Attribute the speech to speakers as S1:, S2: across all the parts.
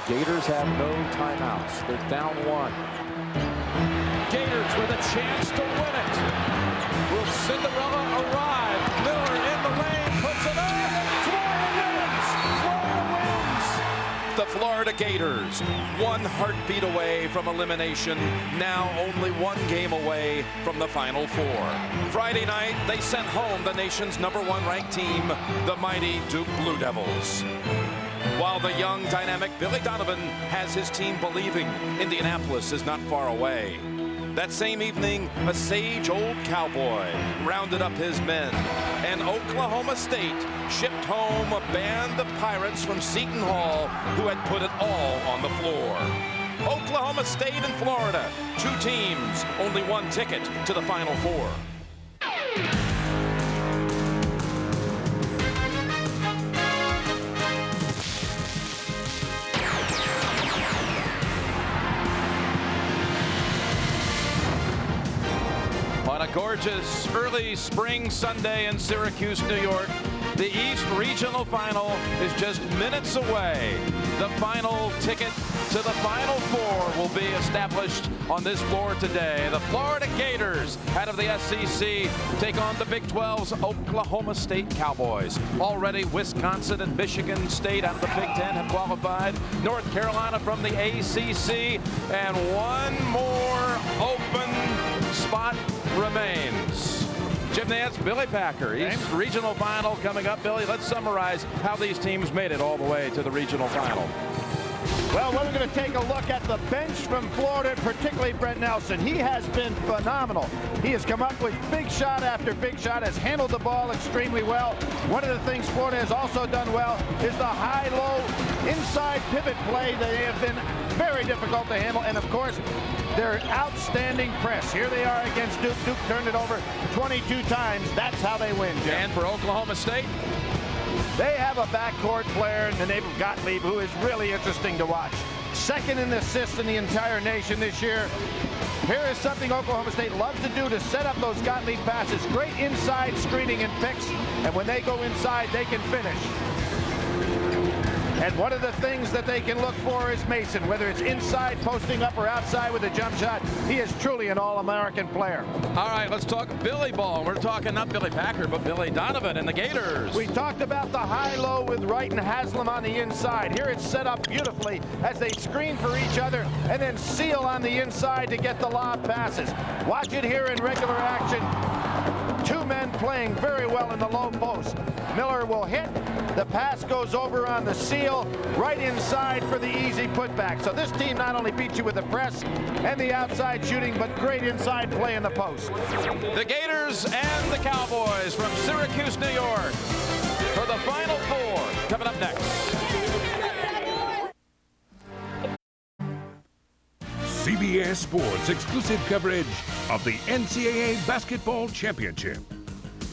S1: The Gators have no timeouts. They're down one. Gators with a chance to win it. Will Cinderella arrive? Miller in the lane, puts it up. Florida wins! Florida wins! The Florida Gators, one heartbeat away from elimination, now only one game away from the Final Four. Friday night, they sent home the nation's #1 ranked team, the mighty Duke Blue Devils. While the young, dynamic Billy Donovan has his team believing Indianapolis is not far away. That same evening, a sage old cowboy rounded up his men, and Oklahoma State shipped home a band of pirates from Seton Hall who had put it all on the floor. Oklahoma State and Florida, two teams, only one ticket to the Final Four. On a gorgeous early spring Sunday in Syracuse, New York, the East Regional Final is just minutes away. The final ticket to the Final Four will be established on this floor today. The Florida Gators, out of the SEC, take on the Big 12's Oklahoma State Cowboys. Already Wisconsin and Michigan State out of the Big 10 have qualified. North Carolina from the ACC, and one more open spot remains. Jim Nance, Billy Packer, East Regional Final coming up. Billy, let's summarize how these teams made it all the way to the Regional Final.
S2: Well, we're going to take a look at the bench from Florida, particularly Brent Nelson. He has been phenomenal. He has come up with big shot after big shot, has handled the ball extremely well. One of the things Florida has also done well is the high-low inside pivot play. They have been very difficult to handle, and of course, their outstanding press. Here they are against Duke. Duke turned it over 22 times. That's how they win, Jim.
S1: And for Oklahoma State,
S2: they have a backcourt player in the name of Gottlieb who is really interesting to watch. Second in assists in the entire nation this year. Here is something Oklahoma State loves to do to set up those Gottlieb passes. Great inside screening and picks, and when they go inside, they can finish. And one of the things that they can look for is Mason, whether it's inside, posting up, or outside with a jump shot. He is truly an All-American player.
S1: All right, let's talk Billy ball. We're talking not Billy Packer, but Billy Donovan and the Gators.
S2: We talked about the high-low with Wright and Haslam on the inside. Here it's set up beautifully as they screen for each other and then seal on the inside to get the lob passes. Watch it here in regular action. Two men playing very well in the low post. Miller will hit. The pass goes over on the seal, right inside for the easy putback. So this team not only beats you with the press and the outside shooting, but great inside play in the post.
S1: The Gators and the Cowboys from Syracuse, New York for the Final Four. Coming up next.
S3: CBS Sports exclusive coverage of the NCAA Basketball Championship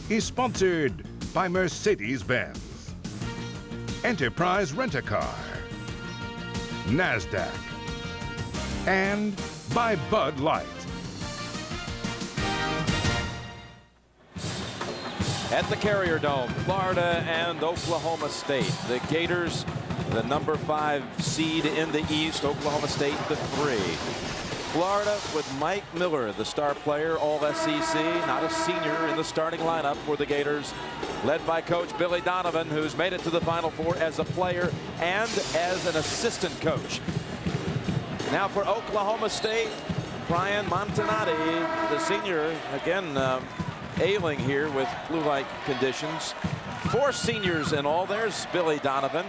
S3: is sponsored by Mercedes-Benz, Enterprise Rent-A-Car, NASDAQ, and by Bud Light.
S1: At the Carrier Dome, Florida and Oklahoma State. The Gators, the #5 seed in the East, Oklahoma State the 3. Florida with Mike Miller, the star player, all SEC, not a senior in the starting lineup for the Gators, led by Coach Billy Donovan, who's made it to the Final Four as a player and as an assistant coach. Now for Oklahoma State, Brian Montanati, the senior, again ailing here with flu-like conditions. 4 seniors in all. There's Billy Donovan.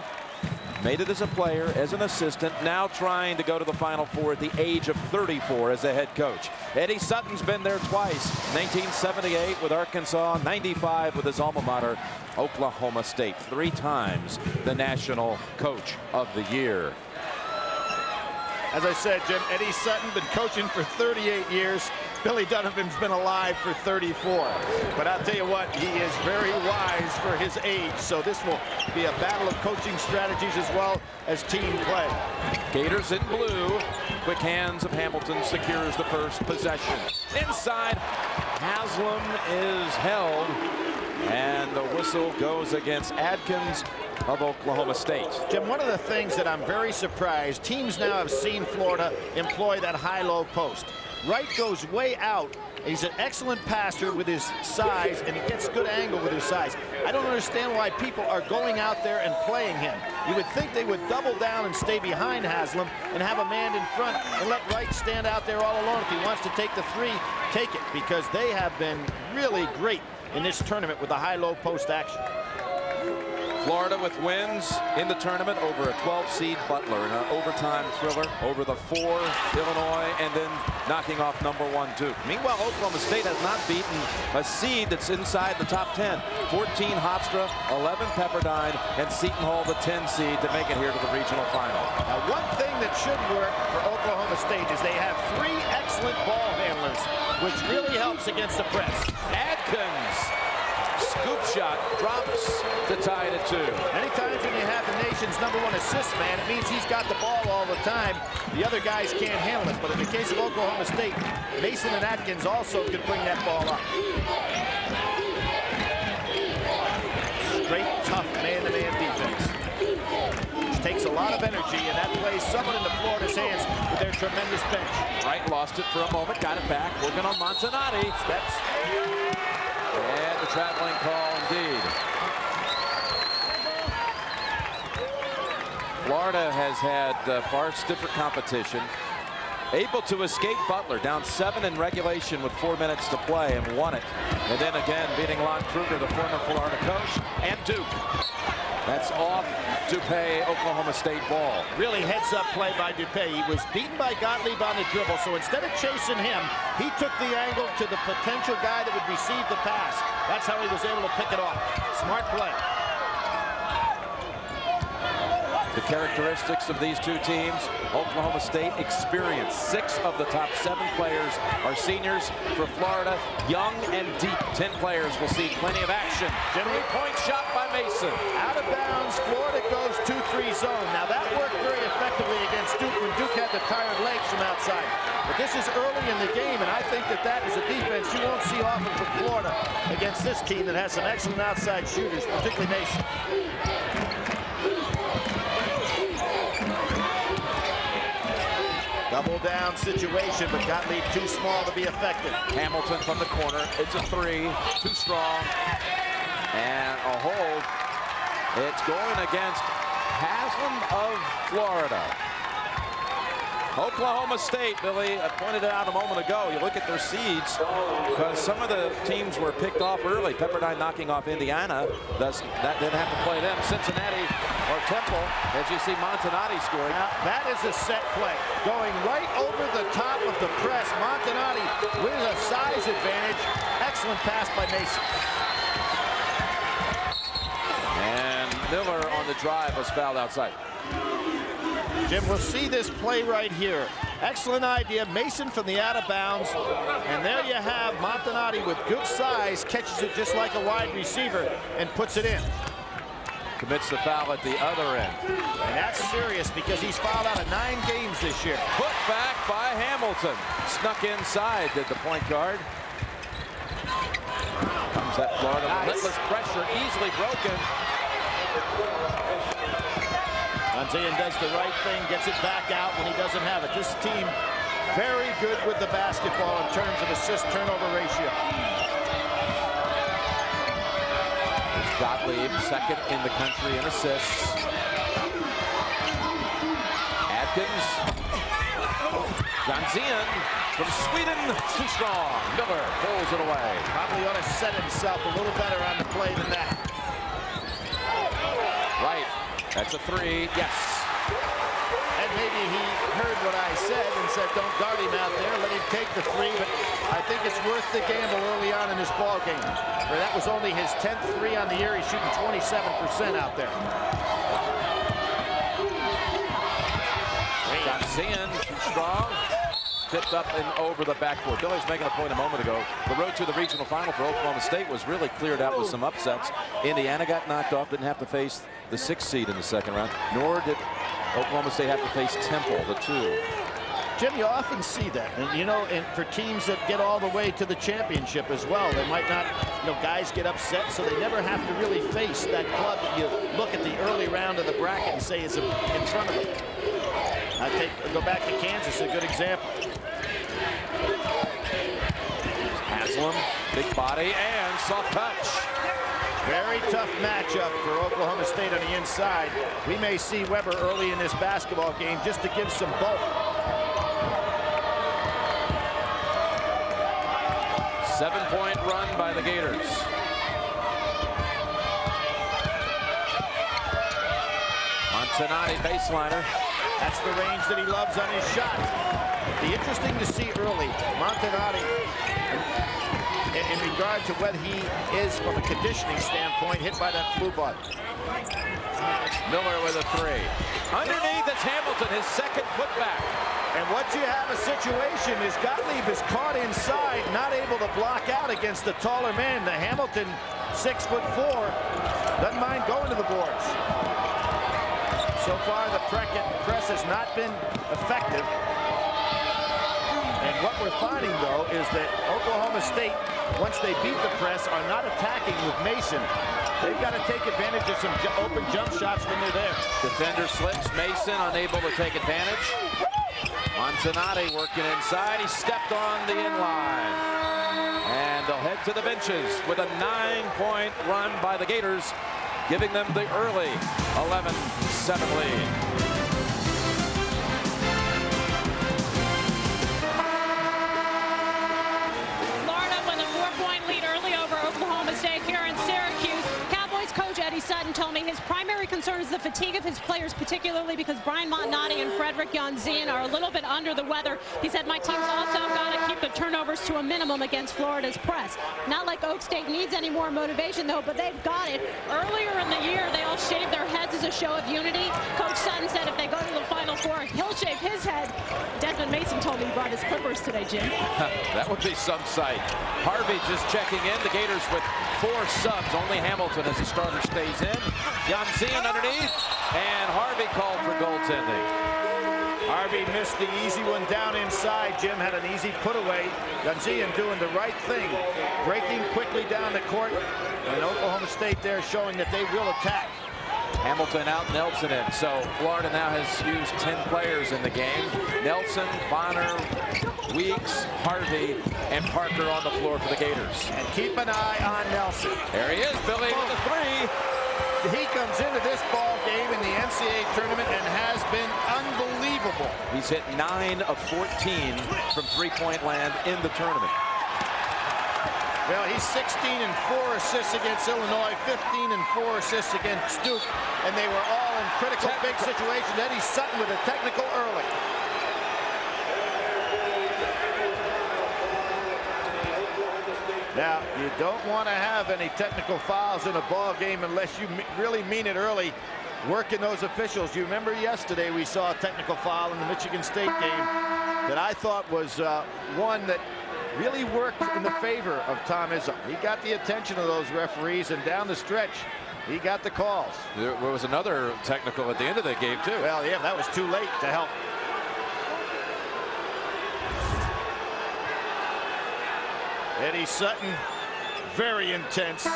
S1: Made it as a player, as an assistant, now trying to go to the Final Four at the age of 34 as a head coach. Eddie Sutton's been there twice, 1978 with Arkansas, 95 with his alma mater, Oklahoma State. 3 times the National Coach of the Year.
S2: As I said, Jim, Eddie Sutton been coaching for 38 years. Billy Donovan's been alive for 34. But I'll tell you what, he is very wise for his age. So this will be a battle of coaching strategies as well as team play.
S1: Gators in blue. Quick hands of Hamilton secures the first possession. Inside, Haslam is held. And the whistle goes against Adkins. of Oklahoma State.
S2: Jim, one of the things that I'm very surprised, teams now have seen Florida employ that high-low post. Wright goes way out. He's an excellent passer with his size, and he gets good angle with his size. I don't understand why people are going out there and playing him. You would think they would double down and stay behind Haslam and have a man in front and let Wright stand out there all alone. If he wants to take the three, take it, because they have been really great in this tournament with the high-low post action.
S1: Florida with wins in the tournament over a 12-seed Butler in an overtime thriller over the 4 Illinois, and then knocking off #1 Duke. Meanwhile, Oklahoma State has not beaten a seed that's inside the top 10. 14 Hofstra, 11 Pepperdine, and Seton Hall, the 10 seed, to make it here to the regional final.
S2: Now, one thing that should work for Oklahoma State is they have 3 excellent ball handlers, which really helps against the press.
S1: Adkins, scoop shot, drops to tie it at 2.
S2: Many times when you have the nation's #1 assist man, it means he's got the ball all the time. The other guys can't handle it. But in the case of Oklahoma State, Mason and Adkins also could bring that ball up. Straight, tough man-to-man defense. Which takes a lot of energy, and that plays somewhat into Florida's hands with their tremendous bench.
S1: Wright lost it for a moment, got it back, working on Montanati.
S2: Steps.
S1: And the traveling call indeed. Florida has had far stiffer competition. Able to escape Butler, down 7 in regulation with 4 minutes to play, and won it. And then again beating Lon Kruger, the former Florida coach, and Duke. That's off Dupay, Oklahoma State ball.
S2: Really heads-up play by Dupay. He was beaten by Gottlieb on the dribble, so instead of chasing him, he took the angle to the potential guy that would receive the pass. That's how he was able to pick it off. Smart play.
S1: The characteristics of these two teams, Oklahoma State experience. 6 of the top 7 players are seniors. For Florida, young and deep. 10 players will see plenty of action. Three-point shot by Mason.
S2: Out of bounds, Florida goes 2-3 zone. Now that worked very effectively against Duke when Duke had the tired legs from outside. But this is early in the game, and I think that that is a defense you won't see often from Florida against this team that has some excellent outside shooters, particularly Mason. Double down situation, but Gottlieb too small to be effective.
S1: Hamilton from the corner. It's a 3. Too strong. And a hold. It's going against Haslam of Florida. Oklahoma State, Billy, I pointed it out a moment ago. You look at their seeds, because some of the teams were picked off early. Pepperdine knocking off Indiana. That didn't have to play them. Cincinnati or Temple, as you see Montanati scoring.
S2: Now, that is a set play. Going right over the top of the press. Montanati with a size advantage. Excellent pass by Mason.
S1: And Miller on the drive was fouled outside.
S2: Jim, we'll see this play right here. Excellent idea. Mason from the out of bounds. And there you have Montanati with good size, catches it just like a wide receiver and puts it in.
S1: Commits the foul at the other end.
S2: And that's serious because he's fouled out of 9 games this year.
S1: Put back by Hamilton. Snuck inside, did the point guard. Comes that Florida.
S2: Nice.
S1: Relentless pressure, easily broken.
S2: Anzian does the right thing, gets it back out when he doesn't have it. This team very good with the basketball in terms of assist-turnover ratio.
S1: Gottlieb, second in the country in assists. Adkins. Anzian from Sweden, too strong. Miller pulls it away.
S2: Probably ought to set himself a little better on the play than that.
S1: Right. That's a 3. Yes.
S2: And maybe he heard what I said and said, don't guard him out there, let him take the 3, but I think it's worth the gamble early on in this ball game. For that was only his 10th 3 on the year. He's shooting 27% out there.
S1: Anzian, too strong. Tipped up and over the backboard. Billy was making a point a moment ago. The road to the regional final for Oklahoma State was really cleared out with some upsets. Indiana got knocked off, didn't have to face the 6th seed in the second round, nor did Oklahoma State have to face Temple, the 2.
S2: Jim, you often see that, and you know, and for teams that get all the way to the championship as well, they might not, you know, guys get upset, so they never have to really face that club that you look at the early round of the bracket and say is in front of them. Go back to Kansas, a good example.
S1: Haslam, big body and soft touch.
S2: Very tough matchup for Oklahoma State on the inside. We may see Weber early in this basketball game just to give some bulk.
S1: 7-point run by the Gators. Montanati baseliner.
S2: That's the range that he loves on his shot. It'd be interesting to see early Montanati in regard to what he is from a conditioning standpoint, hit by that flu bug.
S1: Miller with a three. Underneath, it's Hamilton, his second putback.
S2: And what you have a situation is Gottlieb is caught inside, not able to block out against the taller man. The Hamilton, 6'4", doesn't mind going to the boards. So far, the press has not been effective. And what we're finding, though, is that Oklahoma State, once they beat the press, are not attacking with Mason. They've got to take advantage of some open jump shots when they're there.
S1: Defender slips. Mason unable to take advantage. Montanati working inside. He stepped on the inline. And they'll head to the benches with a 9-point run by the Gators, giving them the early 11-7 lead.
S4: Sutton told me his primary concern is the fatigue of his players, particularly because Brian Montanati and Frederick Yanzin are a little bit under the weather. He said, my team's also got to keep the turnovers to a minimum against Florida's press. Not like Oak State needs any more motivation, though, but they've got it. Earlier in the year, they all shaved their heads as a show of unity. Coach Sutton said if they go to the Final Four, he'll shave his head. Desmond Mason told me he brought his Clippers today, Jim.
S1: That would be some sight. Harvey just checking in. The Gators with 4 subs. Only Hamilton as the starter stays in. Yanzin underneath, and Harvey called for goaltending.
S2: Harvey missed the easy one down inside. Jim had an easy put away. Yanzin doing the right thing, breaking quickly down the court, and Oklahoma State there showing that they will attack.
S1: Hamilton out, Nelson in. So Florida now has used 10 players in the game. Nelson, Bonner, Weeks, Harvey, and Parker on the floor for the Gators.
S2: And keep an eye on Nelson.
S1: There he is, Billy with the three.
S2: He comes into this ball game in the NCAA tournament and has been unbelievable.
S1: He's hit 9 of 14 from three-point land in the tournament.
S2: Well, he's 16 and 4 assists against Illinois, 15 and 4 assists against Duke, and they were all in critical big situations. Eddie Sutton with a technical early. Now, you don't want to have any technical fouls in a ball game unless you really mean it early. Working those officials. You remember yesterday we saw a technical foul in the Michigan State game that I thought was one that really worked in the favor of Tom Izzo. He got the attention of those referees, and down the stretch, he got the calls.
S1: There was another technical at the end of the game, too.
S2: Well, yeah, that was too late to help. Eddie Sutton, very intense.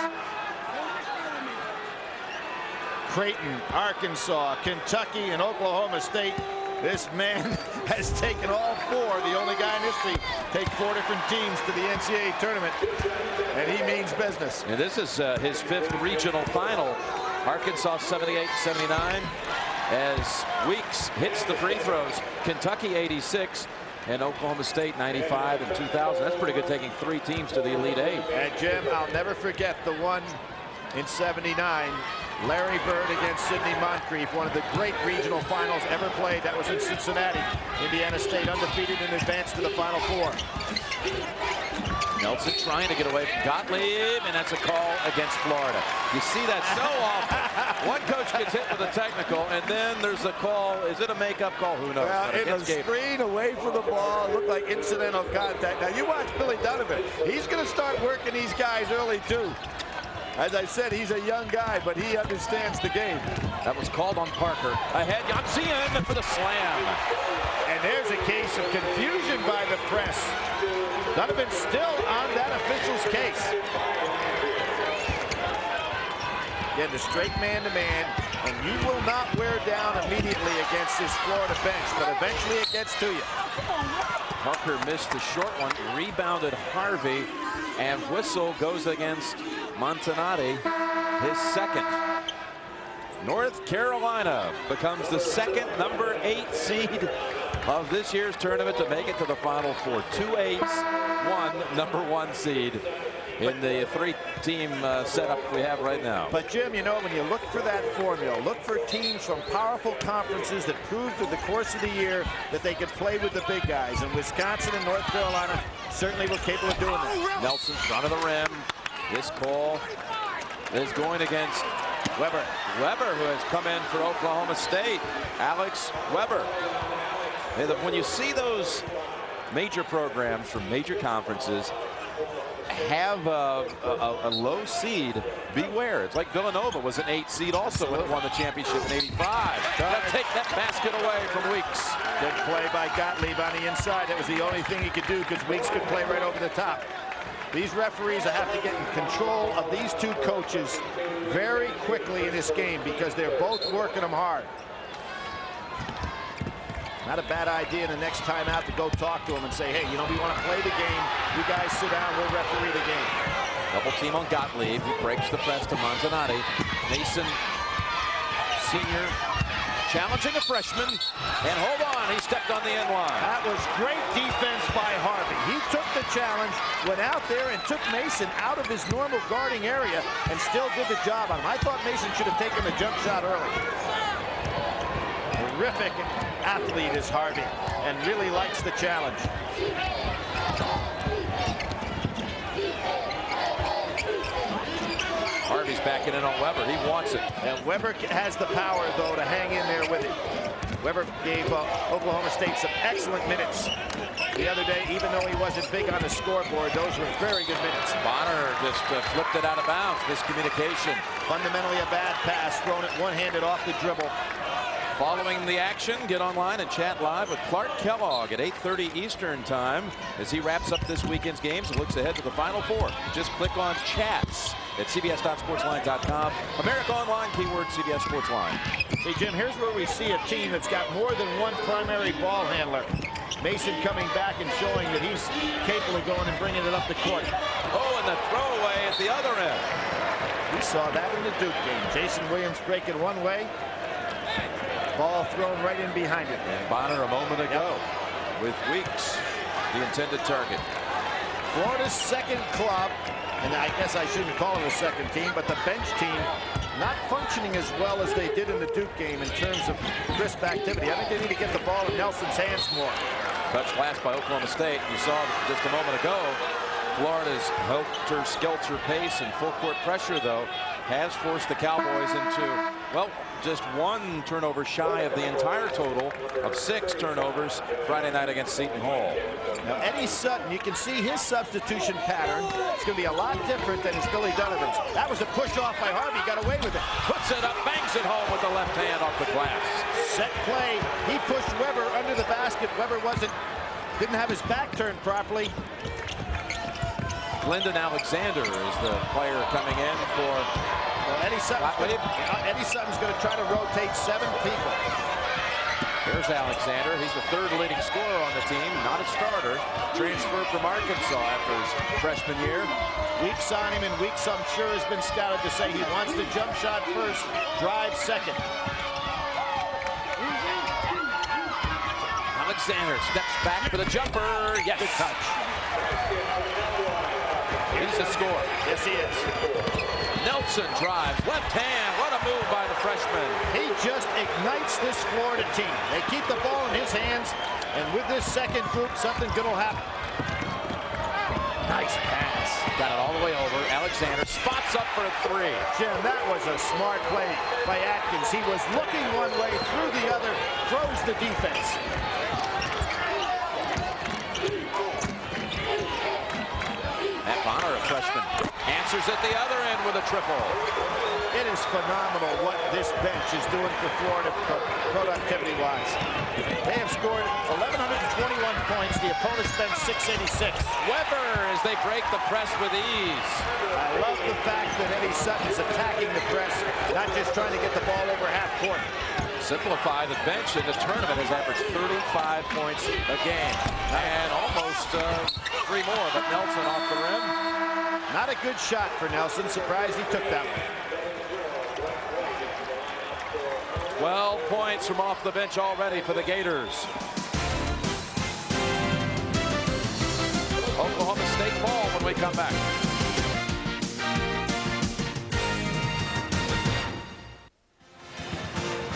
S2: Creighton, Arkansas, Kentucky, and Oklahoma State. This man has taken all 4, the only guy in history, take 4 different teams to the NCAA tournament, and he means business.
S1: And this is his 5th regional final. Arkansas 78-79 as Weeks hits the free throws. Kentucky 86 and Oklahoma State 95 and 2000. That's pretty good, taking 3 teams to the Elite 8.
S2: And Jim, I'll never forget the one in 79. Larry Bird against Sidney Moncrief, one of the great regional finals ever played. That was in Cincinnati. Indiana State undefeated and advanced to the Final Four.
S1: Nelson trying to get away from Gottlieb, and that's a call against Florida. You see that so often. One coach gets hit with a technical, and then there's a call. Is it a makeup call? Who knows?
S2: Well, in a screen away from the ball, looked like incidental contact. Now, you watch Billy Donovan. He's going to start working these guys early, too. As I said, he's a young guy, but he understands the game.
S1: That was called on Parker. Ahead, Yanzin for the slam.
S2: And And there's a case of confusion by the press. Donovan still on that official's case. Getting a straight man-to-man, and you will not wear down immediately against this Florida bench, but eventually it gets to you.
S1: Parker missed the short one, rebounded Harvey, and whistle goes against Montanati, his second. North Carolina becomes the second number 8 seed of this year's tournament to make it to the Final Four. 2 8s, 1 number 1 seed in the 3-team setup we have right now.
S2: But Jim, you know, when you look for that formula, look for teams from powerful conferences that proved through the course of the year that they could play with the big guys. And Wisconsin and North Carolina certainly were capable of doing that.
S1: Nelson front of the rim. This ball is going against
S2: Weber.
S1: Weber, who has come in for Oklahoma State. Alex Weber. And when you see those major programs from major conferences have a low seed, beware. It's like Villanova was an 8 seed also when it won the championship in '85. Gotta take that basket away from Weeks.
S2: Good play by Gottlieb on the inside. That was the only thing he could do because Weeks could play right over the top. These referees have to get in control of these two coaches very quickly in this game because they're both working them hard. Not a bad idea the next time out to go talk to him and say, hey, you know, we want to play the game. You guys sit down, we'll referee the game.
S1: Double team on Gottlieb. He breaks the press to Montanati. Mason, senior, challenging a freshman. And hold on, he stepped on the end line.
S2: That was great defense by Harvey. He took the challenge, went out there and took Mason out of his normal guarding area and still did the job on him. I thought Mason should have taken the jump shot early. Terrific athlete is Harvey and really likes the challenge.
S1: Harvey's backing in on Weber. He wants it.
S2: And Weber has the power, though, to hang in there with it. Weber gave Oklahoma State some excellent minutes the other day, even though he wasn't big on the scoreboard. Those were very good minutes.
S1: Bonner just flipped it out of bounds. Miscommunication.
S2: Fundamentally a bad pass, thrown it one-handed off the dribble.
S1: Following the action, get online and chat live with Clark Kellogg at 8:30 Eastern time as he wraps up this weekend's games and looks ahead to the Final Four. Just click on chats at cbs.sportsline.com. America Online, keyword CBS Sports Line.
S2: Hey, Jim, here's where we see a team that's got more than one primary ball handler. Mason coming back and showing that he's capable of going and bringing it up the court.
S1: Oh, and the throwaway at the other end.
S2: We saw that in the Duke game. Jason Williams breaking one way. Ball thrown right in behind it.
S1: And Bonner a moment ago with Weeks, the intended target.
S2: Florida's second club, and I guess I shouldn't call it a second team, but the bench team not functioning as well as they did in the Duke game in terms of crisp activity. I think they need to get the ball in Nelson's hands more.
S1: Touched last by Oklahoma State. You saw just a moment ago, Florida's helter-skelter pace and full court pressure, though, has forced the Cowboys into, well, just one turnover shy of the entire total of 6 turnovers Friday night against Seton Hall.
S2: Now, Eddie Sutton, you can see his substitution pattern. It's going to be a lot different than his Billy Donovan's. That was a push off by Harvey. Got away with it.
S1: Puts it up, bangs it home with the left hand off the glass.
S2: Set play. He pushed Weber under the basket. Weber didn't have his back turned properly.
S1: Lyndon Alexander is the player coming in for
S2: Eddie Sutton. Eddie Sutton's going to try to rotate 7 people.
S1: There's Alexander. He's the 3rd leading scorer on the team, not a starter. Transferred from Arkansas after his freshman year.
S2: Weeks on him, and Weeks, I'm sure, has been scouted to say he wants the jump shot first, drive second.
S1: Alexander steps back for the jumper. Yes.
S2: Good touch.
S1: He's a scorer.
S2: Yes, he is.
S1: Nelson drives, left hand. What a move by the freshman.
S2: He just ignites this Florida team. They keep the ball in his hands, and with this second group, something good will happen. Nice pass.
S1: Got it all the way over. Alexander spots up for a 3.
S2: Jim, that was a smart play by Atkins. He was looking one way, through the other, throws the defense.
S1: Matt Bonner, a freshman, answers at the other end with a triple.
S2: It is phenomenal what this bench is doing for Florida productivity-wise. They have scored 1,121 points. The opponent's been 686.
S1: Weber as they break the press with ease.
S2: I love the fact that Eddie Sutton's attacking the press, not just trying to get the ball over half court.
S1: Simplify, the bench in the tournament has averaged 35 points a game. And almost 3 more, but Nelson off the rim.
S2: Not a good shot for Nelson. Surprised he took that one.
S1: 12 points from off the bench already for the Gators. Oklahoma State ball when we come back.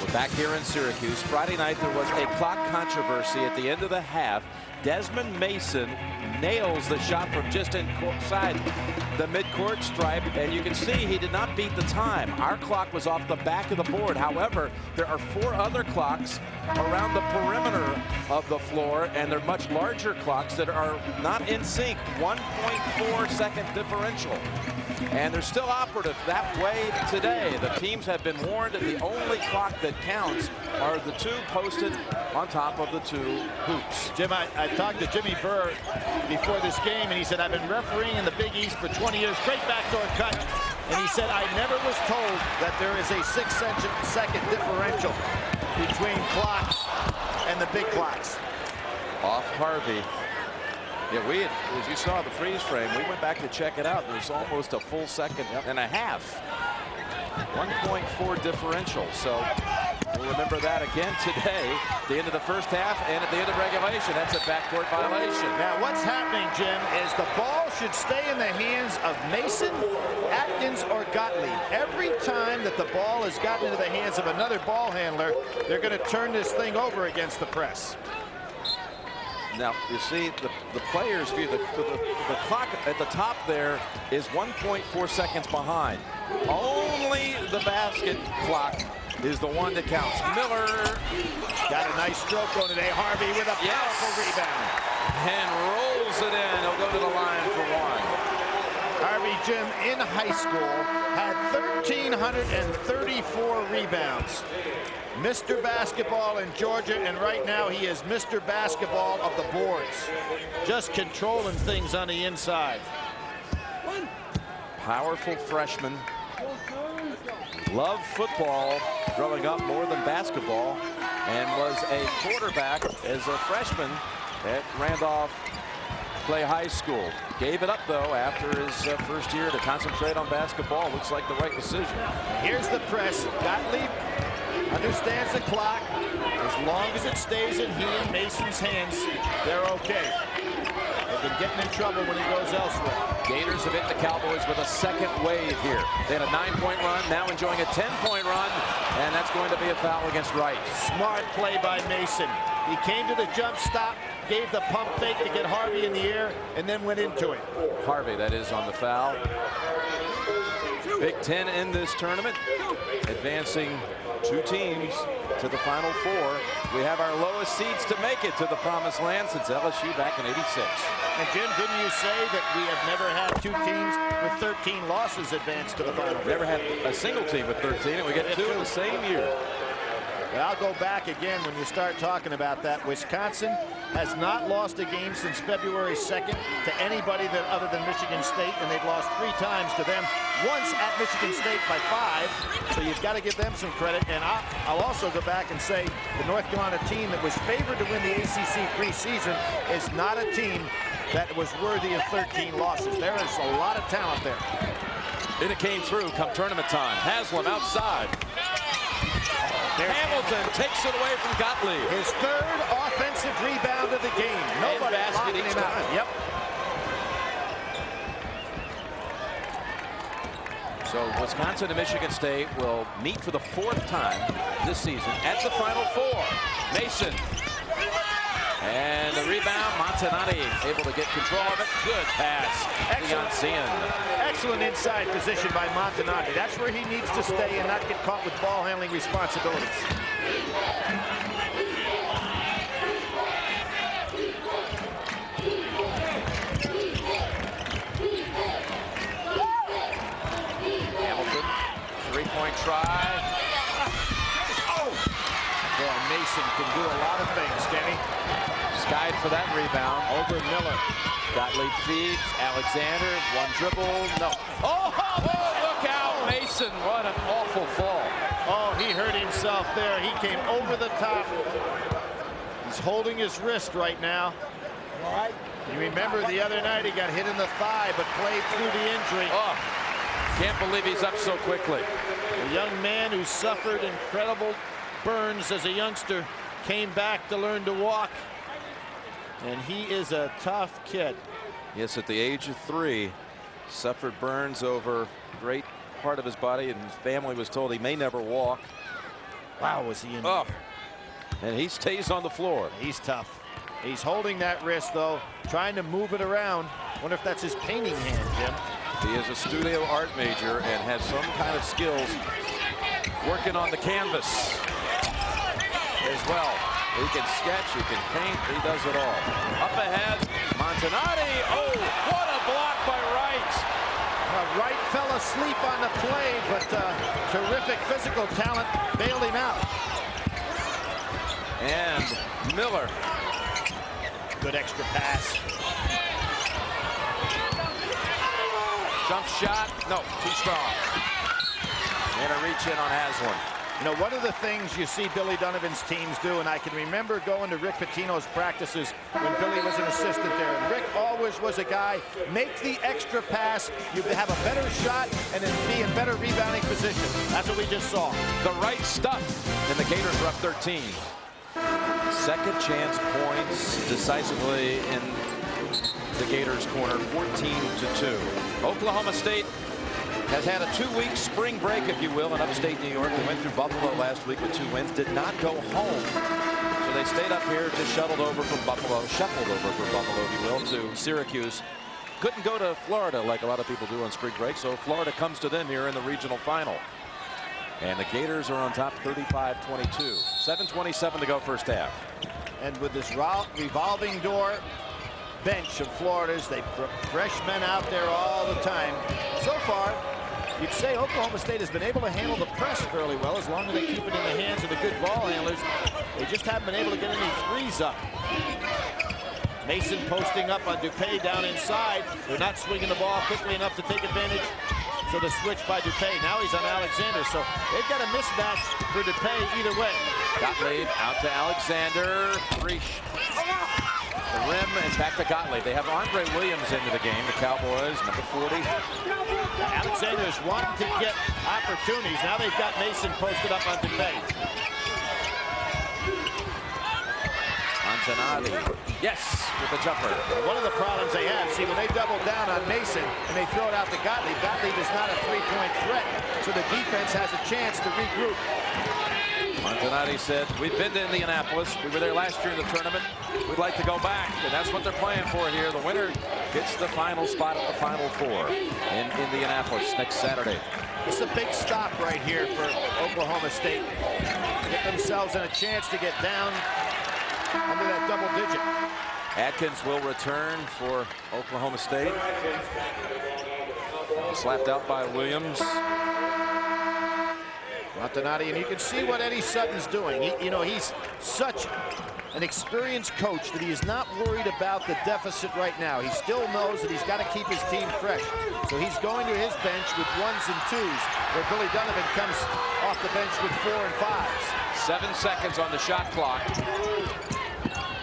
S1: We're back here in Syracuse. Friday night there was a clock controversy at the end of the half. Desmond Mason nails the shot from just inside the midcourt stripe, and you can see he did not beat the time. Our clock was off the back of the board. However, there are 4 other clocks around the perimeter of the floor, and they're much larger clocks that are not in sync. 1.4 second differential. And they're still operative that way today. The teams have been warned that the only clock that counts are the 2 posted on top of the 2 hoops.
S2: Jim, I talked to Jimmy Burr before this game, and he said, I've been refereeing in the Big East for 20 years. Great backdoor cut. And he said, I never was told that there is a 6-second differential between clocks and the big clocks.
S1: Off Harvey. Yeah, as you saw the freeze frame, we went back to check it out. There's almost a full second and a half. 1.4 differential. So we'll remember that again today, at the end of the first half and at the end of regulation. That's a backcourt violation.
S2: Now what's happening, Jim, is the ball should stay in the hands of Mason, Atkins, or Gottlieb. Every time that the ball has gotten into the hands of another ball handler, they're going to turn this thing over against the press.
S1: Now, you see, the players' view, the clock at the top there is 1.4 seconds behind. Only the basket clock is the one that counts. Miller
S2: got a nice stroke on today. Harvey with a powerful rebound.
S1: And rolls it in. He'll go to the line for 1.
S2: Harvey, Jim, in high school, had 1,334 rebounds. Mr. Basketball in Georgia, and right now he is Mr. Basketball of the boards. Just controlling things on the inside.
S1: Powerful freshman. Loved football growing up more than basketball, and was a quarterback as a freshman at Randolph Clay High School. Gave it up, though, after his first year to concentrate on basketball. Looks like the right decision.
S2: Here's the press. Gottlieb understands the clock. As long as it stays in he and Mason's hands, they're okay. They've been getting in trouble when he goes elsewhere.
S1: Gators have hit the Cowboys with a second wave here. They had a 9-point run, now enjoying a 10-point run, and that's going to be a foul against Wright.
S2: Smart play by Mason. He came to the jump stop, gave the pump fake to get Harvey in the air, and then went into it.
S1: Harvey, that is, on the foul. Big Ten in this tournament, advancing 2 teams to the Final Four. We have our lowest seeds to make it to the Promised Land since LSU back in '86.
S2: And Jim, didn't you say that we have never had 2 teams with 13 losses advance to the Final Four?
S1: Never had a single team with 13, and we get 2 in the same year.
S2: But I'll go back again when you start talking about that. Wisconsin has not lost a game since February 2nd to anybody other than Michigan State, and they've lost 3 times to them, once at Michigan State by 5. So you've got to give them some credit. And I'll also go back and say the North Carolina team that was favored to win the ACC preseason is not a team that was worthy of 13 losses. There is a lot of talent there.
S1: And it came through come tournament time. Haslam outside. Hamilton takes it away from Gottlieb.
S2: His 3rd offensive rebound of the game. Nobody locking him out. Yep.
S1: So Wisconsin and Michigan State will meet for the 4th time this season at the Final Four. Mason. And the rebound, Montanati able to get control of it. Good pass.
S2: Excellent inside position by Montanati. That's where he needs to stay and not get caught with ball handling responsibilities. a lot of things, Kenny.
S1: Skied for that rebound.
S2: Over Miller.
S1: Gottlieb feeds. Alexander, one dribble. No. Oh, look out, Mason. What an awful fall.
S2: Oh, he hurt himself there. He came over the top. He's holding his wrist right now. You remember the other night he got hit in the thigh but played through the injury.
S1: Oh, can't believe he's up so quickly.
S2: A young man who suffered incredible burns as a youngster came back to learn to walk. And he is a tough kid.
S1: Yes, at the age of 3, suffered burns over a great part of his body, and his family was told he may never walk.
S2: Wow, was he in?
S1: Oh, and he stays on the floor.
S2: He's tough. He's holding that wrist, though, trying to move it around. Wonder if that's his painting hand, Jim.
S1: He is a studio art major and has some kind of skills working on the canvas as well. He can sketch, he can paint, he does it all. Up ahead, Montanati. Oh, what a block by Wright.
S2: Wright fell asleep on the play, but terrific physical talent bailed him out.
S1: And Miller.
S2: Good extra pass.
S1: Jump shot. No, too strong. And a reach in on Haslam.
S2: You know, one of the things you see Billy Donovan's teams do, and I can remember going to Rick Pitino's practices when Billy was an assistant there. And Rick always was a guy, make the extra pass, you have a better shot, and then be in better rebounding position. That's what we just saw.
S1: The right stuff. And the Gators are up 13. Second chance points decisively in the Gators' corner, 14-2. Oklahoma State has had a 2-week spring break, if you will, in upstate New York. They went through Buffalo last week with 2 wins, did not go home. So they stayed up here, just shuffled over from Buffalo, if you will, to Syracuse. Couldn't go to Florida like a lot of people do on spring break, so Florida comes to them here in the regional final. And the Gators are on top 35-22. 7:27 to go first half.
S2: And with this revolving door bench of Florida's, they put freshmen out there all the time. So far, you'd say Oklahoma State has been able to handle the press fairly well as long as they keep it in the hands of the good ball handlers. They just haven't been able to get any threes up. Mason posting up on Dupay down inside. They're not swinging the ball quickly enough to take advantage. So the switch by Dupay. Now he's on Alexander. So they've got a mismatch for Dupay either way.
S1: Gottlieb out to Alexander. Reach. The rim and back to Gottlieb. They have Andre Williams into the game. The Cowboys, number 40.
S2: Alexander is wanting to get opportunities. Now they've got Mason posted up on Dupay.
S1: Montanati. Yes, with the jumper.
S2: One of the problems they have, see, when they double down on Mason and they throw it out to Gottlieb, Gottlieb is not a three-point threat, so the defense has a chance to regroup.
S1: Montanati said, we've been to Indianapolis. We were there last year in the tournament. We'd like to go back, and that's what they're playing for here. The winner gets the final spot at the Final Four in Indianapolis next Saturday.
S2: It's a big stop right here for Oklahoma State. Get themselves in a chance to get down under that double digit.
S1: Atkins will return for Oklahoma State. Slapped out by Williams.
S2: Montanati, and you can see what Eddie Sutton's doing. He's such an experienced coach that he is not worried about the deficit right now. He still knows that he's got to keep his team fresh. So he's going to his bench with 1s and 2s, where Billy Donovan comes off the bench with 4 and 5s.
S1: 7 seconds on the shot clock.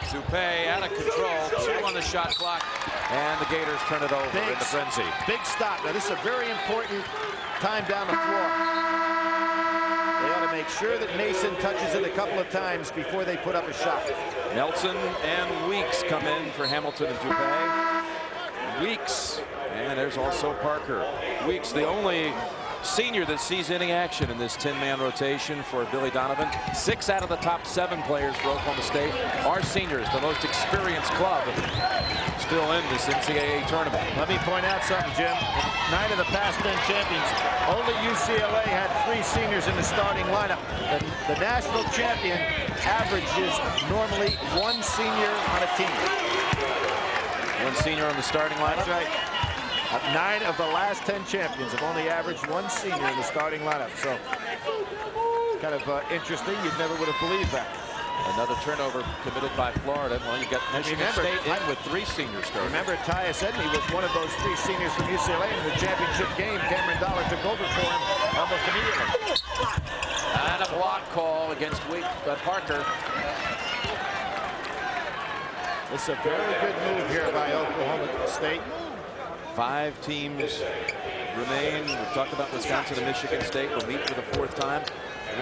S1: Dupay out of control, 2 on the shot clock, and the Gators turn it over in the frenzy.
S2: Big stop. Now this is a very important time down the floor. They ought to make sure that Mason touches it a couple of times before they put up a shot.
S1: Nelson and Weeks come in for Hamilton and Dupay. Weeks, and there's also Parker. Weeks, the only senior that sees any action in this 10-man rotation for Billy Donovan. 6 out of the top 7 players for Oklahoma State are seniors, the most experienced club still in this NCAA tournament.
S2: Let me point out something, Jim. 9 of the past 10 champions, only UCLA had 3 seniors in the starting lineup. The national champion averages normally 1 senior on a team.
S1: 1 senior on the starting lineup?
S2: That's right. 9 of the last 10 champions have only averaged 1 senior in the starting lineup. So it's kind of interesting. You never would have believed that.
S1: Another turnover committed by Florida. Well, you got Michigan State in with 3 senior starters.
S2: Remember, Tyus Edney was one of those 3 seniors from UCLA in the championship game. Cameron Dollar took over for him almost immediately.
S1: And a block call against Parker.
S2: It's a very good move here by Oklahoma State.
S1: 5 teams remain. We've talked about Wisconsin and Michigan State will meet for the 4th time.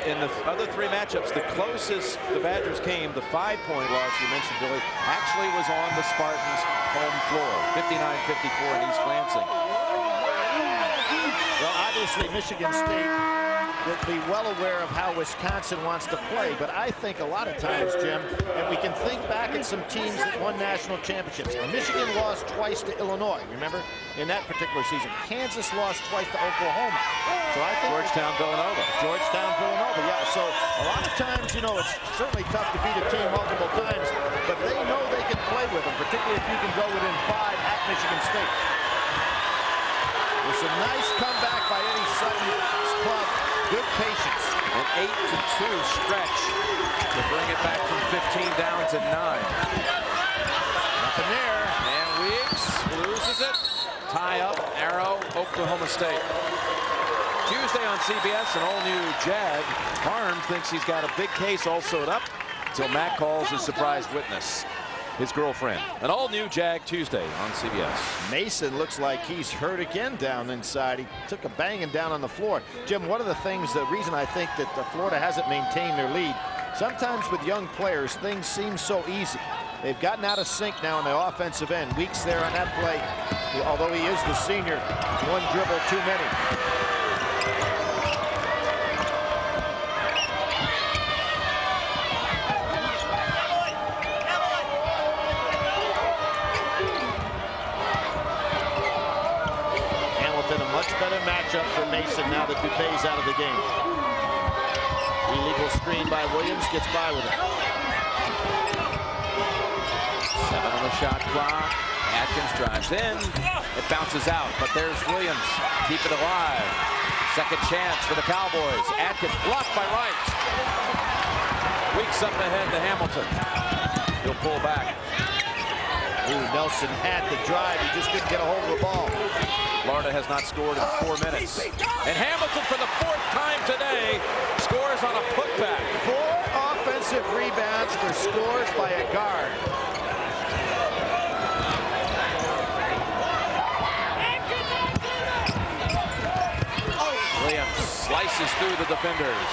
S1: In the other 3 matchups, the closest the Badgers came, the 5-point loss you mentioned, Billy, actually was on the Spartans' home floor, 59-54 in East Lansing.
S2: Well, obviously, Michigan State would be well aware of how Wisconsin wants to play, but I think a lot of times, Jim, and we can think back at some teams that won national championships. Michigan lost twice to Illinois, remember, in that particular season. Kansas lost twice to Oklahoma. So I think
S1: Georgetown, Villanova.
S2: Georgetown, Villanova, yeah. So a lot of times, you know, it's certainly tough to beat a team multiple times, but they know they can play with them, particularly if you can go within 5 at Michigan State. It's a nice comeback by Eddie Sutton's club. Good patience.
S1: An 8-2 stretch to bring it back from 15 down to 9.
S2: Nothing there.
S1: And Weeks loses it. Tie up, Arrow, Oklahoma State. Tuesday on CBS, an all-new Jag. Harm thinks he's got a big case all sewed up until Matt calls his surprise witness, his girlfriend. An all-new Jag Tuesday on CBS.
S2: Mason looks like he's hurt again down inside. He took a banging down on the floor. Jim, one of the things, the reason I think that Florida hasn't maintained their lead, sometimes with young players, things seem so easy. They've gotten out of sync now on the offensive end. Weeks there on that play, although he is the senior, 1 dribble too many. Better matchup for Mason now that Dupay's out of the game. Illegal screen by Williams, gets by with it.
S1: 7 on the shot clock. Atkins drives in. It bounces out, but there's Williams. Keep it alive. Second chance for the Cowboys. Atkins blocked by Wright. Weeks up ahead to Hamilton. He'll pull back.
S2: Ooh, Nelson had the drive. He just couldn't get a hold of the ball.
S1: Florida has not scored in 4 minutes. And Hamilton, for the 4th time today, scores on a putback.
S2: 4 offensive rebounds for scores by a guard.
S1: Williams slices through the defenders.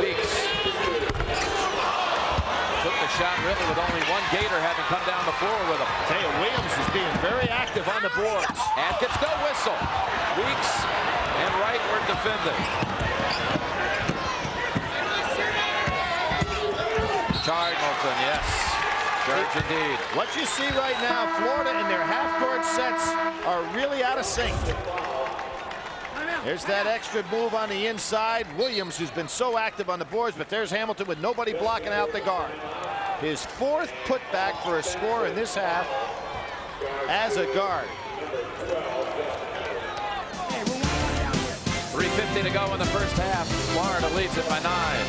S1: Weeks took the shot really with only 1 Gator having come down the floor with him.
S2: Tell you, Williams is being very active on the boards.
S1: Atkins, no whistle. Weeks and Wright were defending. Charged, yes. Charge indeed.
S2: What you see right now, Florida and their half-court sets are really out of sync. There's that extra move on the inside. Williams, who's been so active on the boards, but there's Hamilton with nobody blocking out the guard. His 4th putback for a score in this half as a guard.
S1: 3:50 to go in the first half. Florida leads it by 9.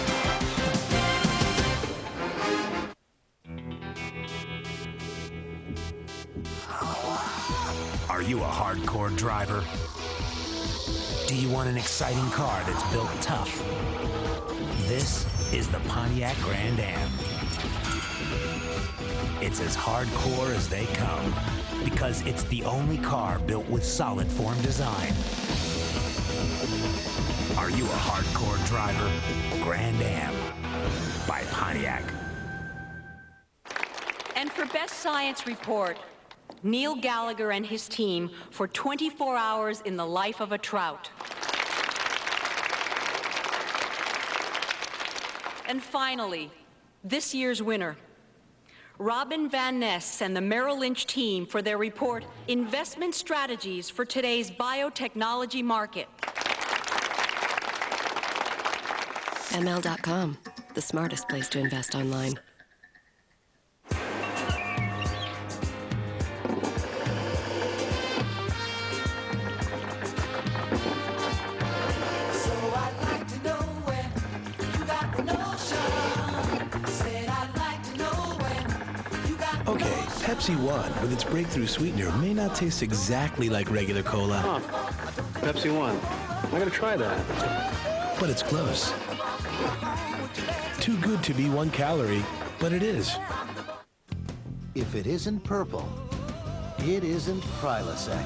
S5: Are you a hardcore driver? Do you want an exciting car that's built tough? This is the Pontiac Grand Am. It's as hardcore as they come because it's the only car built with solid form design. Are you a hardcore driver? Grand Am by Pontiac.
S6: And for Best Science Report, Neil Gallagher and his team for 24 hours in the life of a trout. And finally, this year's winner, Robin Van Ness and the Merrill Lynch team for their report, Investment Strategies for Today's Biotechnology Market.
S7: ML.com, the smartest place to invest online.
S8: Pepsi One, with its breakthrough sweetener, may not taste exactly like regular cola.
S9: Huh. Pepsi One. I gotta try that.
S8: But it's close. Too good to be 1 calorie, but it is.
S10: If it isn't purple, it isn't Prilosec.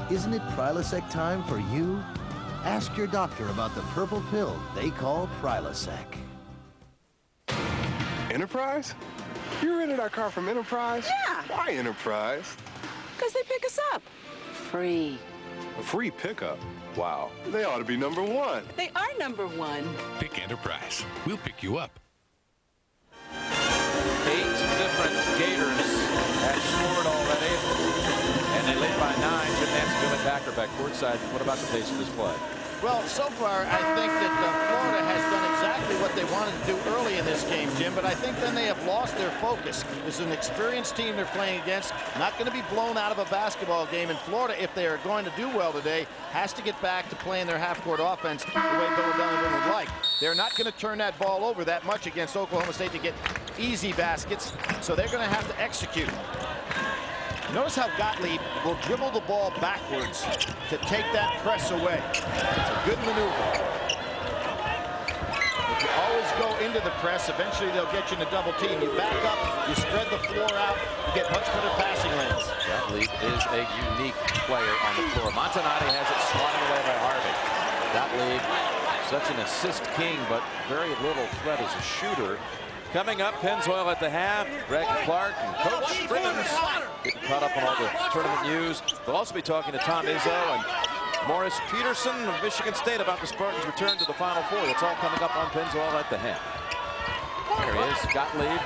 S10: Isn't it Prilosec time for you? Ask your doctor about the purple pill they call Prilosec.
S11: Enterprise? You rented our car from Enterprise?
S12: Yeah.
S11: Why Enterprise?
S12: Because they pick us up. Free.
S11: A free pickup? Wow. They ought to be #1.
S12: They are #1.
S13: Pick Enterprise. We'll pick you up.
S1: 8 different Gators have scored already, and they lead by 9. Jim Nantz, Billy Packer back courtside. What about the pace of this play?
S2: Well, so far, I think that Florida has done exactly what they wanted to do early in this game, Jim, but I think then they have lost their focus. This is an experienced team they're playing against, not going to be blown out of a basketball game. And Florida, if they are going to do well today, has to get back to playing their half-court offense the way Bill Donovan would like. They're not going to turn that ball over that much against Oklahoma State to get easy baskets, so they're going to have to execute. Notice how Gottlieb will dribble the ball backwards to take that press away. It's a good maneuver. If you always go into the press, eventually they'll get you in a double team. You back up, you spread the floor out, you get much better passing lanes.
S1: Gottlieb is a unique player on the floor. Montanati has it swatted away by Harvey. Gottlieb, such an assist king, but very little threat as a shooter. Coming up, Pennzoil at the half. Greg Clark and Coach Friends getting caught up on all the tournament news. They'll also be talking to Tom Izzo and Morris Peterson of Michigan State about the Spartans' return to the Final Four. That's all coming up on Pennzoil at the half. There he is, Gottlieb.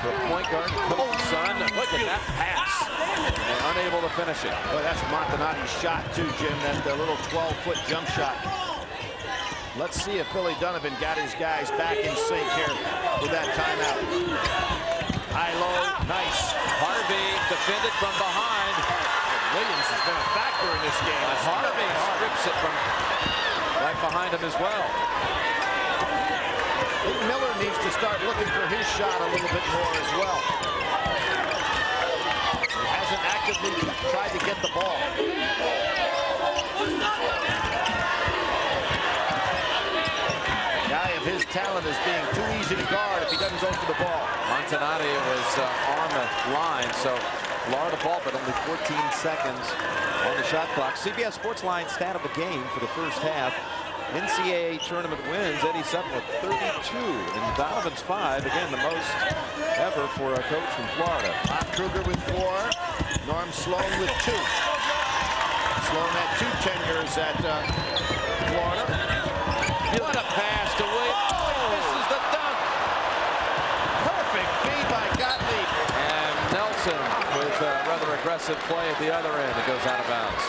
S1: The point guard, Coach's son. Look at that pass. And unable to finish it.
S2: Well, that's Montanati's shot too, Jim. That little 12-foot jump shot. Let's see if Billy Donovan got his guys back in sync here with that timeout. High low, nice.
S1: Harvey defended from behind.
S2: Williams has been a factor in this game.
S1: Harvey strips it from right behind him as well.
S2: I think Miller needs to start looking for his shot a little bit more as well. He hasn't actively tried to get the ball. Guy of his talent is being too easy to guard if he doesn't go for the ball.
S1: Montanati was on the line, so Florida ball, but only 14 seconds on the shot clock. CBS Sports Line stat of the game for the first half. NCAA tournament wins. Eddie Sutton with 32, and Donovan's 5. Again, the most ever for a coach from Florida.
S2: Bob Kruger with 4. Norm Sloan with 2. Sloan had 2 tenures at Florida.
S1: What a pass to Williams. Oh, this is the dunk.
S2: Perfect feed by Gottlieb.
S1: And Nelson with a rather aggressive play at the other end. It goes out of bounds.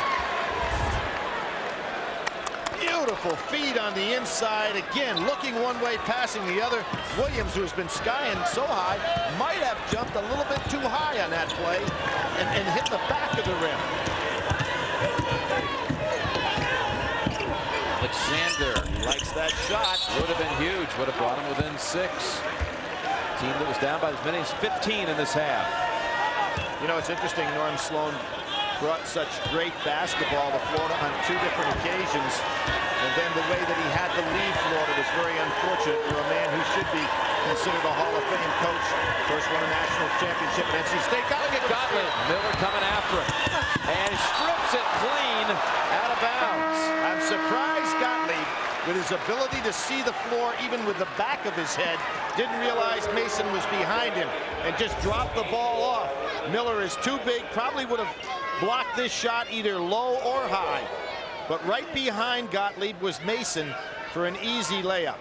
S2: Beautiful feed on the inside. Again, looking one way, passing the other. Williams, who has been skying so high, might have jumped a little bit too high on that play and hit the back of the rim.
S1: Alexander
S2: likes that shot.
S1: Would have been huge. Would have brought him within 6. Team that was down by as many as 15 in this half.
S2: You know, it's interesting. Norm Sloan brought such great basketball to Florida on 2 different occasions. And then the way that he had to leave Florida was very unfortunate for a man who should be considered a Hall of Fame coach. First won a national championship at NC State.
S1: Gottlieb. Miller coming after him. And strips it clean out of bounds.
S2: I'm surprised Gottlieb, with his ability to see the floor even with the back of his head, didn't realize Mason was behind him and just dropped the ball off. Miller is too big, probably would have blocked this shot either low or high. But right behind Gottlieb was Mason for an easy layup.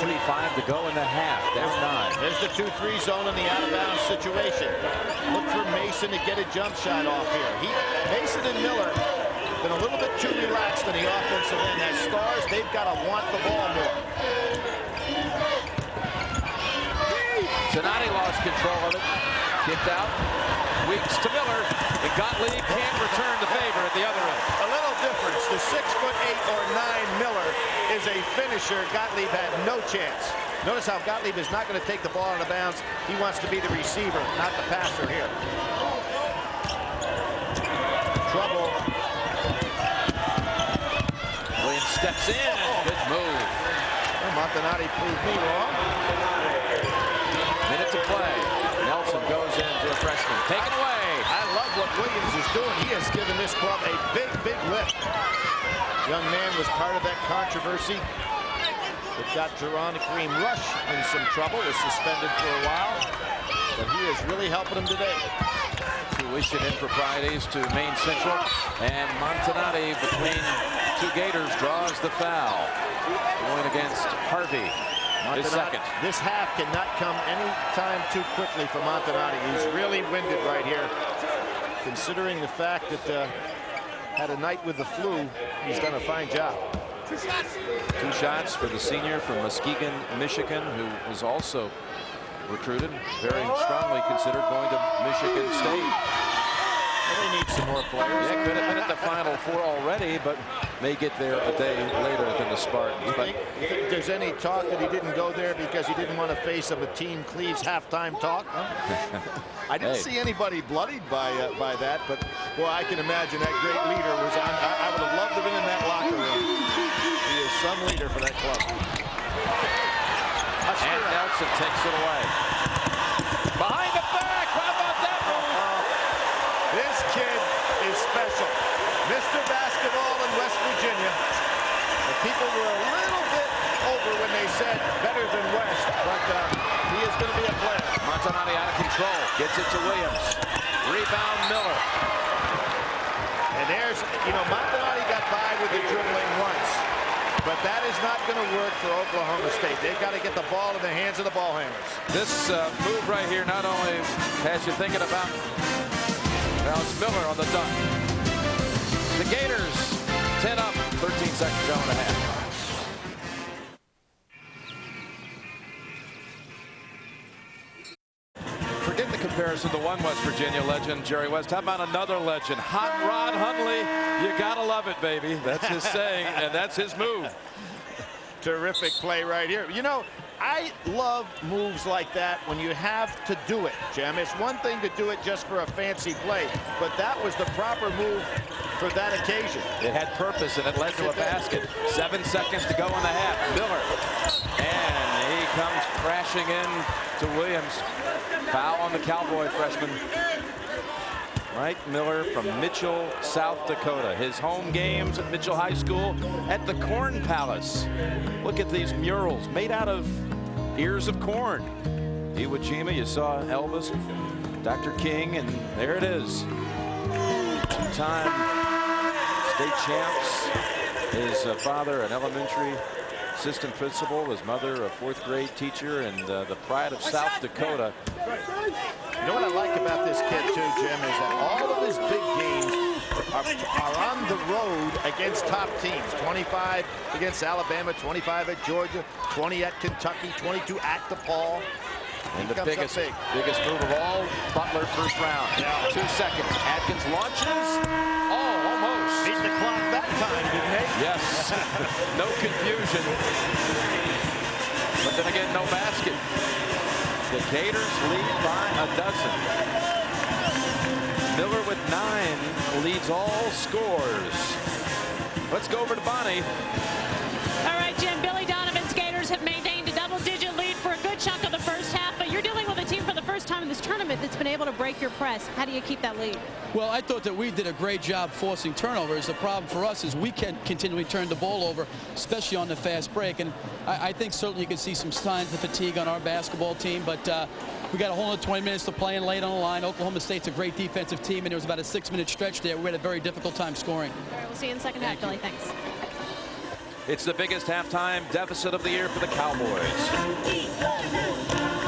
S1: 1:45 to go in the half. Down 9.
S2: There's the 2-3 zone in the out-of-bounds situation. Look for Mason to get a jump shot off here. Mason and Miller been a little bit too relaxed in the offensive end. As stars, they've got to want the ball more.
S1: Montanotti lost control of it. Kicked out. Weeks to Miller. And Gottlieb can't return the favor at the other end.
S2: A little difference. The 6'8" or 9 Miller is a finisher. Gottlieb had no chance. Notice how Gottlieb is not going to take the ball out of bounds. He wants to be the receiver, not the passer here. Trouble.
S1: Williams steps in. Good move.
S2: Well, Montanotti proved me wrong.
S1: Minute to play. Nelson goes into a freshman. Taken away.
S2: I love what Williams is doing. He has given this club a big, big lift. Young man was part of that controversy that got Jerron Kareem Rush in some trouble. Was suspended for a while. But he is really helping him today.
S1: Tuition improprieties to Maine Central. And Montanotti between two Gators draws the foul. Going against Harvey. His second.
S2: This half cannot come any time too quickly for Montanotti. He's really winded right here. Considering the fact that had a night with the flu, he's done a fine job.
S1: 2 shots for the senior from Muskegon, Michigan, who was also recruited, very strongly considered going to Michigan State.
S2: Well, they need some more players.
S1: Yeah, could have been at the Final Four already, but may get there a day later than the Spartans.
S2: You think there's any talk that he didn't go there because he didn't want to face a Team Cleves halftime talk? I didn't see anybody bloodied by that, but boy, I can imagine that great leader was on. I would have loved to have been in that locker room. He is some leader for that club.
S1: And Nelson takes it away. Behind the back. How about that move?
S2: This kid is special. Mr. Basketball in West Virginia. The people were a little bit over when they said better than West, but he is going to be a player.
S1: Montanotti out of control. Gets it to Williams. Rebound Miller.
S2: And there's, Montanotti got by with the dribbling once. But that is not going to work for Oklahoma State. They've got to get the ball in the hands of the ball handlers.
S1: This move right here not only has you thinking about, well, it's Miller on the dunk. The Gators 10 up, 13 seconds to go in the half. Forget the comparison to one West Virginia legend, Jerry West. How about another legend, Hot Rod Hundley? You gotta love it, baby. That's his saying, and that's his move.
S2: Terrific play right here. I love moves like that when you have to do it, Jim. It's one thing to do it just for a fancy play, but that was the proper move for that occasion.
S1: It had purpose, and it led to a basket. 7 seconds to go in the half. Miller, and he comes crashing in to Williams. Foul on the Cowboy freshman. Mike Miller from Mitchell, South Dakota. His home games at Mitchell High School at the Corn Palace. Look at these murals made out of ears of corn. Iwo Jima, you saw Elvis, Dr. King, and there it is. Two-time state champs. His father, an elementary assistant principal, his mother, a 4th grade teacher, and the pride of South Dakota.
S2: You know what I like about this kid too, Jim, is that all of his big games are on the road against top teams. 25 against Alabama, 25 at Georgia, 20 at Kentucky, 22 at DePaul.
S1: And the biggest move of all, Butler first round.
S2: Yeah.
S1: 2 seconds. Atkins launches. Oh, almost.
S2: Beat the clock that time, didn't they?
S1: Yes. No confusion. But then again, no basket. The Gators lead by a dozen. Miller with 9 leads all scores. Let's go over to Bonnie.
S4: All right, Jim. Billy Donovan's Gators have maintained a double-digit lead for a good chunk of the first half, but you're dealing with a team for the first time in this tournament that's been able to break your press. How do you keep that lead?
S14: Well, I thought that we did a great job forcing turnovers. The problem for us is we can continually turn the ball over, especially on the fast break. And I think certainly you can see some signs of fatigue on our basketball team, but we got a whole other 20 minutes to play and late on the line. Oklahoma State's a great defensive team, and there was about a 6-minute stretch there. We had a very difficult time scoring.
S4: All right, we'll see you in the second half, Billy. Thanks.
S1: It's the biggest halftime deficit of the year for the Cowboys.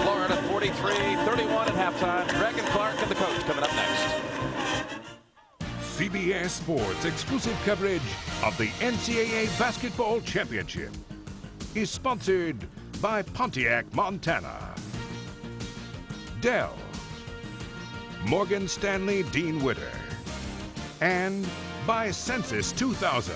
S1: Florida 43-31 at halftime. Greg and Clark and the coach coming up next.
S3: CBS Sports exclusive coverage of the NCAA Basketball Championship is sponsored by Pontiac, Montana. Dell, Morgan Stanley Dean Witter, and by Census 2000.